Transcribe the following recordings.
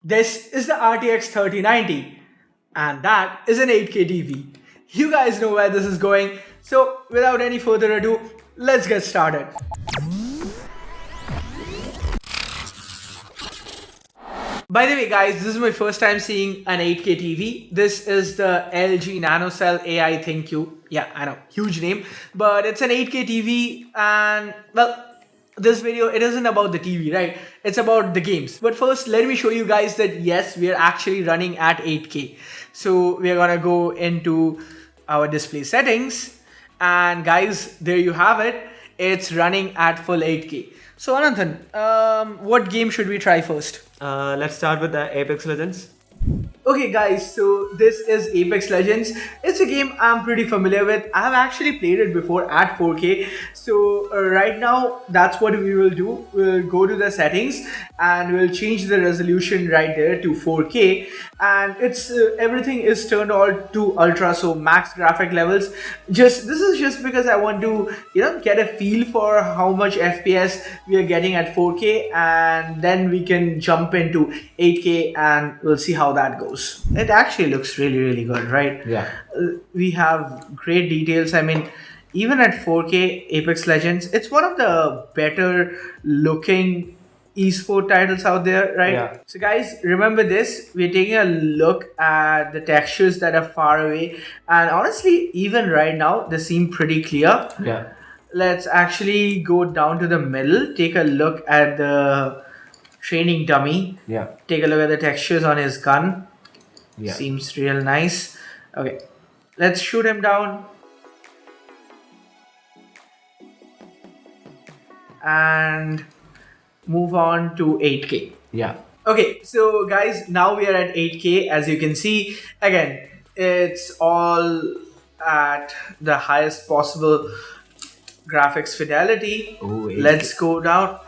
This is the RTX 3090, and that is an 8K TV. You guys know where this is going, so without any further ado, let's get started. By the way, guys, this is my first time seeing an 8K TV. This is the LG NanoCell AI ThinQ. Yeah, I know, huge name, but it's an 8K TV, and well, this video, it isn't about the TV, right? It's about the games. But first, let me show you guys that yes, we are actually running at 8K. So we are gonna go into our display settings, and guys, there you have it. It's running at full 8K. So Ananthan, what game should we try first? Let's start with the Apex Legends. Okay guys, so this is Apex Legends. It's a game I'm pretty familiar with. I've actually played it before at 4K. So right now, that's what we will do. We'll go to the settings and we'll change the resolution right there to 4K. And it's everything is turned all to ultra, so max graphic levels. This is just because I want to get a feel for how much FPS we are getting at 4K, and then we can jump into 8K and we'll see how that goes. It actually looks really good, right? Yeah. We have great details. I mean, even at 4K Apex Legends, it's one of the better looking esport titles out there, right? Yeah. So guys, remember this, we're taking a look at the textures that are far away, and honestly, even right now they seem pretty clear. Yeah. Let's actually go down to the middle, take a look at the training dummy. Yeah. Take a look at the textures on his gun. Yeah. Seems real nice. Okay, let's shoot him down. And move on to 8K. Yeah. Okay, so guys, now we are at 8K. As you can see, again, it's all at the highest possible graphics fidelity. Oh, 8K. Let's go down.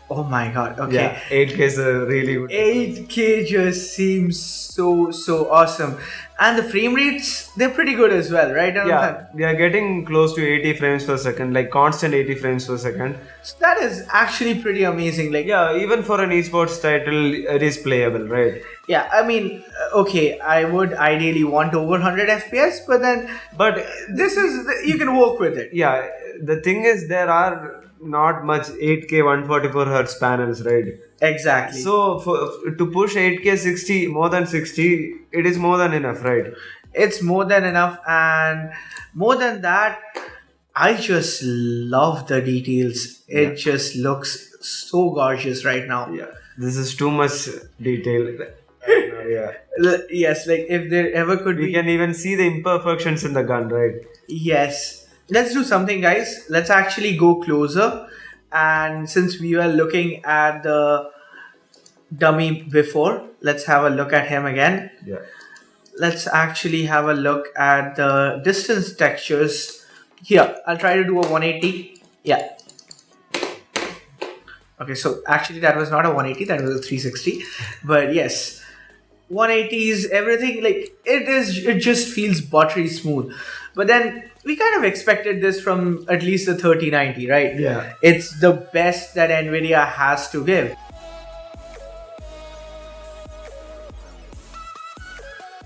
Oh my god, okay. Yeah. 8K is a really good. 8K just seems so awesome, and the frame rates, they're pretty good as well, right? Yeah, we are getting close to 80 frames per second, like constant 80 frames per second. So that is actually pretty amazing. Like, Yeah, even for an esports title, it is playable, right? yeah, I mean, okay, I would ideally want over 100 FPS, but then But this is, you can work with it. yeah, the thing is, there are not much 8K 144 hertz panels, right? Exactly. So to push 8K 60, more than 60, it is more than enough, right? It's more than enough, and more than that, I just love the details. It just looks so gorgeous right now. Yeah, this is too much detail. Yeah, Yes, like if there ever could we be. can even see the imperfections in the gun, right? Yes. Let's do something, guys. Let's actually go closer. And since we were looking at the dummy before, let's have a look at him again. Yeah. Let's actually have a look at the distance textures. Here, I'll try to do a 180. Yeah. Okay, so actually that was not a 180, that was a 360. But yes, 180s, everything, like it just feels buttery smooth. But then we kind of expected this from at least the 3090, right? Yeah. It's the best that Nvidia has to give.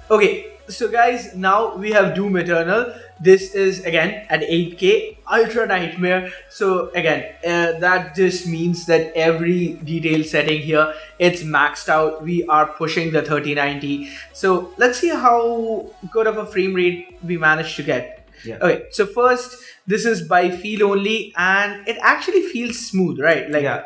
Okay, so guys, now we have Doom Eternal. This is again at 8K Ultra Nightmare. So again, that just means that every detail setting here, it's maxed out. We are pushing the 3090. So let's see how good of a frame rate we managed to get. Yeah. Okay, so first, this is by feel only, and it actually feels smooth, right? Like, Yeah.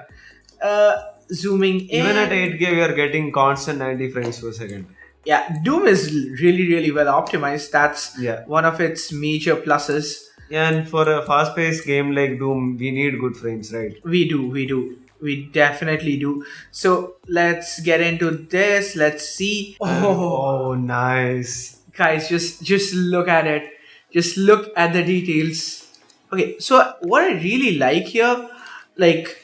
Zooming in. Even at 8K, we are getting constant 90 frames per second. Yeah, Doom is really well optimized. That's Yeah. one of its major pluses. And for a fast-paced game like Doom, we need good frames, right? We definitely do. So let's get into this. Let's see. Oh, nice. Guys, just look at it. Just look at the details. Okay, so what I really like here, like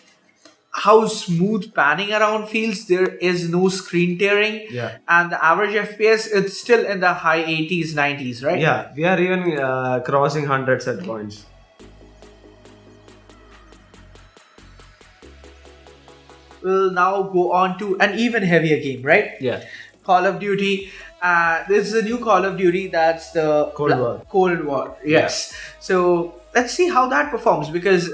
how smooth panning around feels. There is no screen tearing. Yeah. And the average FPS, it's still in the high 80s, 90s, right? Yeah, we are even crossing hundreds at points. we'll now go on to an even heavier game, right? Yeah. Call of Duty. This is a new Call of Duty. That's the Cold War. Cold War. Yes. So let's see how that performs, because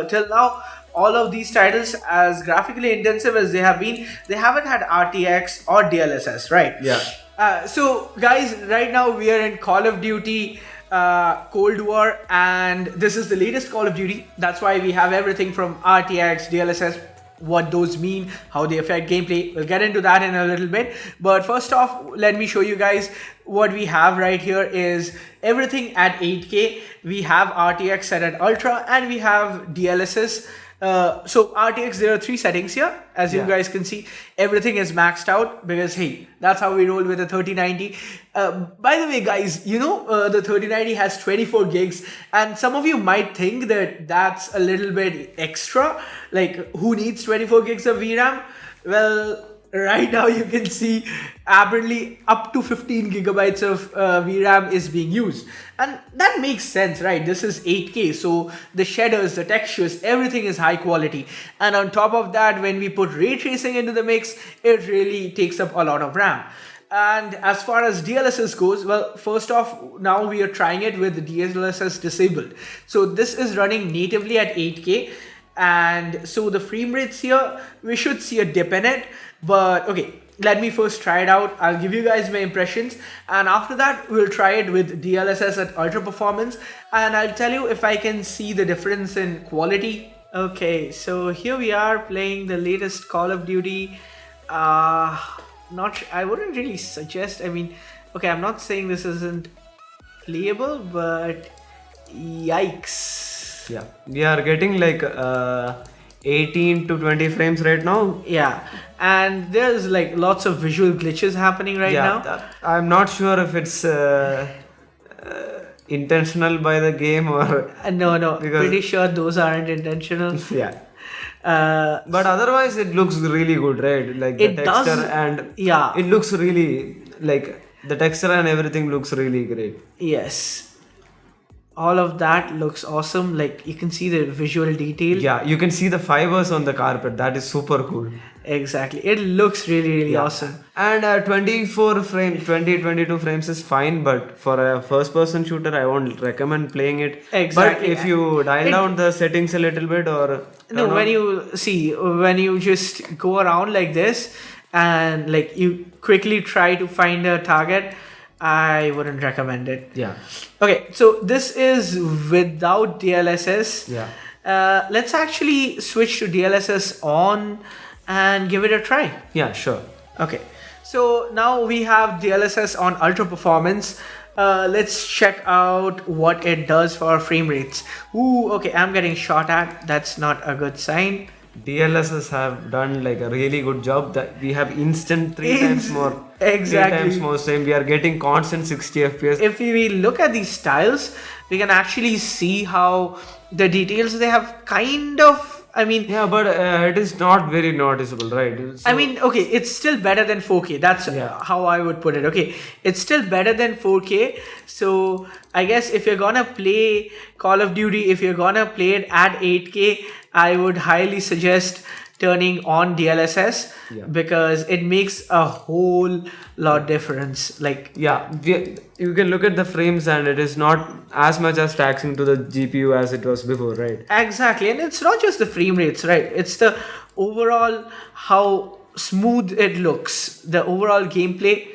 till now, all of these titles, as graphically intensive as they have been, they haven't had RTX or DLSS, right? Yeah. So guys, right now we are in Call of Duty Cold War, and this is the latest Call of Duty. That's why we have everything from RTX, DLSS, what those mean, how they affect gameplay. We'll get into that in a little bit. But first off, let me show you guys what we have right here is everything at 8K. We have RTX set at Ultra, and we have DLSS. So RTX, there are 3 settings here. As you guys can see, everything is maxed out because, hey, that's how we roll with the 3090. By the way, guys, you know, the 3090 has 24 gigs, and some of you might think that that's a little bit extra. Like, who needs 24 gigs of VRAM? Well, right now you can see apparently up to 15 gigabytes of VRAM is being used, and that makes sense, right? This is 8K, so the shaders, the textures, everything is high quality, and on top of that, when we put ray tracing into the mix, it really takes up a lot of RAM. And as far as DLSS goes, well, first off, now we are trying it with the DLSS disabled. So this is running natively at 8K, and so the frame rates here, we should see a dip in it. But okay, let me first try it out. I'll give you guys my impressions, and after that we'll try it with DLSS at ultra performance, and I'll tell you if I can see the difference in quality. Okay, so here we are playing the latest Call of Duty. I wouldn't really suggest, I mean, okay, I'm not saying this isn't playable, but yikes. Yeah, we are getting like 18 to 20 frames right now. Yeah, and there's like lots of visual glitches happening right now. I'm not sure if it's intentional by the game or No, pretty sure those aren't intentional. Yeah. But otherwise it looks really good, right? Like the texture and it looks really like the texture and everything looks really great. Yes. All of that looks awesome. Like, you can see the visual detail. Yeah, you can see the fibers on the carpet. That is super cool. Exactly. It looks really awesome. And 22 frames is fine, but for a first person shooter, I won't recommend playing it. Exactly. But if you dial down the settings a little bit or... No, when you just go around like this and like you quickly try to find a target, I wouldn't recommend it. Yeah. Okay, so this is without DLSS. Yeah. Let's actually switch to DLSS on and give it a try. Yeah, sure. Okay, so now we have DLSS on ultra performance. Let's check out what it does for our frame rates. Ooh, okay, I'm getting shot at. That's not a good sign. DLSS have done like a really good job. That we have instant 3 times more. Exactly. 3 times more same. We are getting constant 60 FPS. If we look at these tiles, we can actually see how the details they have kind of, I mean... Yeah, but it is not very noticeable, right? So, I mean, okay, it's still better than 4K. That's how I would put it. Okay, it's still better than 4K. So I guess if you're gonna play Call of Duty, if you're gonna play it at 8K, I would highly suggest turning on DLSS because it makes a whole lot difference. Like, you can look at the frames and it is not as much as taxing to the GPU as it was before, right? Exactly. And it's not just the frame rates, right? It's the overall how smooth it looks, the overall gameplay.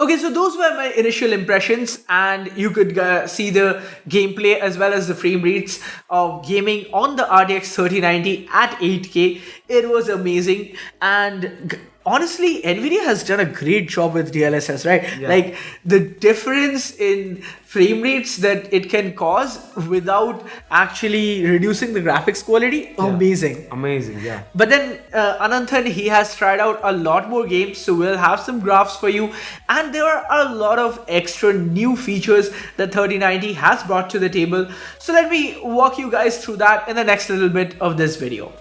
Okay, so those were my initial impressions, and you could see the gameplay as well as the frame rates of gaming on the RTX 3090 at 8K. It was amazing, and honestly, Nvidia has done a great job with DLSS, right? Yeah. Like, the difference in frame rates that it can cause without actually reducing the graphics quality, amazing. Amazing, yeah. But then Ananthan, he has tried out a lot more games, so we'll have some graphs for you, and there are a lot of extra new features that 3090 has brought to the table. So let me walk you guys through that in the next little bit of this video.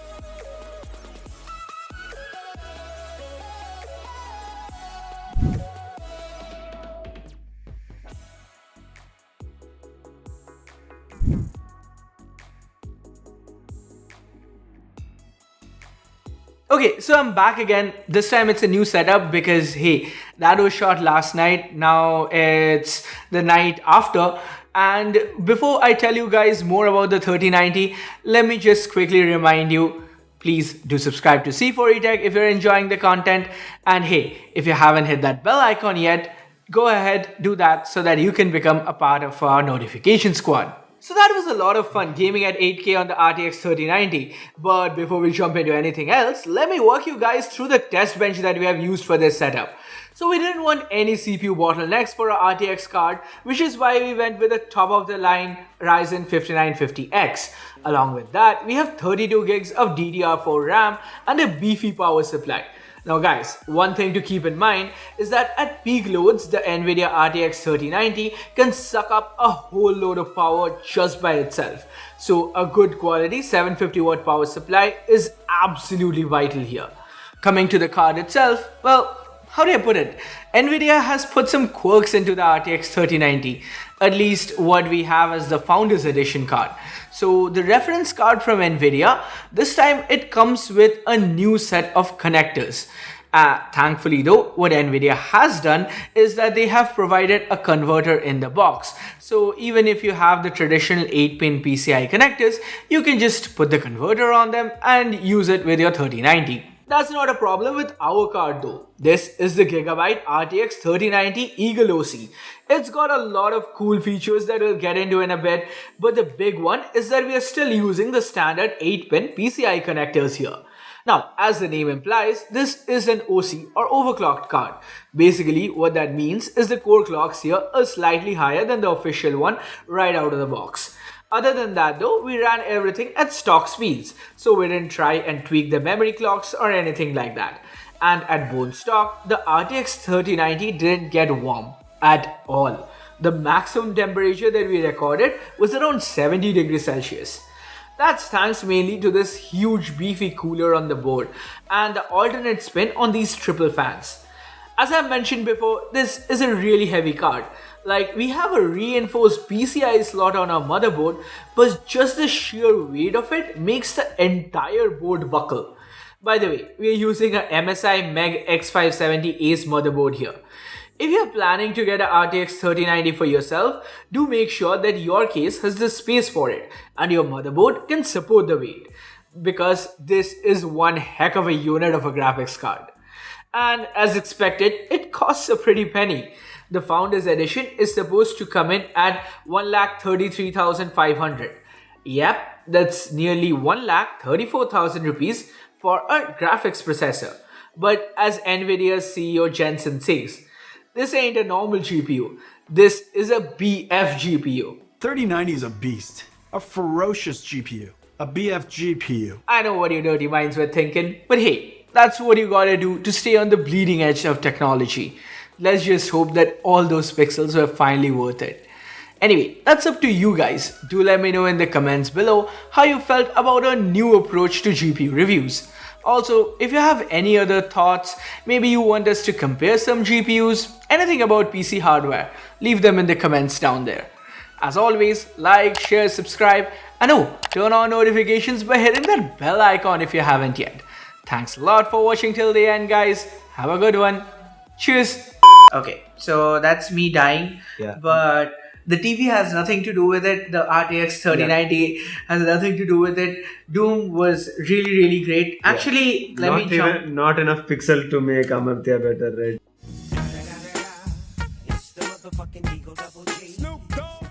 Okay, so I'm back again. This time it's a new setup because hey, that was shot last night. Now it's the night after. And before I tell you guys more about the 3090, let me just quickly remind you, please do subscribe to C4E if you're enjoying the content. And hey, if you haven't hit that bell icon yet, go ahead, do that so that you can become a part of our notification squad. So that was a lot of fun gaming at 8K on the RTX 3090. But before we jump into anything else, let me walk you guys through the test bench that we have used for this setup. So we didn't want any CPU bottlenecks for our RTX card, which is why we went with the top of the line Ryzen 5950X. Along with that, we have 32 gigs of DDR4 RAM and a beefy power supply. Now guys, one thing to keep in mind is that at peak loads, the Nvidia RTX 3090 can suck up a whole load of power just by itself. So a good quality 750 watt power supply is absolutely vital here. Coming to the card itself, well, how do I put it? Nvidia has put some quirks into the RTX 3090, at least what we have as the Founders Edition card. So the reference card from Nvidia, this time it comes with a new set of connectors. Thankfully though, what Nvidia has done is that they have provided a converter in the box. So even if you have the traditional 8-pin PCI connectors, you can just put the converter on them and use it with your 3090. That's not a problem with our card though. This is the Gigabyte RTX 3090 Eagle OC. It's got a lot of cool features that we'll get into in a bit, but the big one is that we are still using the standard 8-pin PCI connectors here. Now, as the name implies, this is an OC or overclocked card. Basically, what that means is the core clocks here are slightly higher than the official one right out of the box. Other than that though, we ran everything at stock speeds, so we didn't try and tweak the memory clocks or anything like that. And at bone stock, the RTX 3090 didn't get warm at all. The maximum temperature that we recorded was around 70 degrees Celsius. That's thanks mainly to this huge beefy cooler on the board and the alternate spin on these triple fans. As I mentioned before, this is a really heavy card. Like, we have a reinforced PCI slot on our motherboard, but just the sheer weight of it makes the entire board buckle. By the way, we are using a MSI Meg X570 Ace motherboard here. If you're planning to get a RTX 3090 for yourself, do make sure that your case has the space for it and your motherboard can support the weight, because this is one heck of a unit of a graphics card. And as expected, it costs a pretty penny. The Founders Edition is supposed to come in at 1,33,500. Yep, that's nearly 1,34,000 rupees for a graphics processor. But as Nvidia's CEO Jensen says, this ain't a normal GPU. This is a BFGPU. 3090 is a beast. A ferocious GPU. A BFGPU. I know what your dirty minds were thinking, but hey, that's what you gotta do to stay on the bleeding edge of technology. Let's just hope that all those pixels were finally worth it. Anyway, that's up to you guys. Do let me know in the comments below how you felt about our new approach to GPU reviews. Also, if you have any other thoughts, maybe you want us to compare some GPUs, anything about PC hardware, leave them in the comments down there. As always, like, share, subscribe, and oh, turn on notifications by hitting that bell icon if you haven't yet. Thanks a lot for watching till the end, guys. Have a good one. Cheers. Okay, so that's me dying, but the TV has nothing to do with it. The RTX 3090 has nothing to do with it. Doom was really, really great. Actually, Not enough pixel to make Amartya better, right?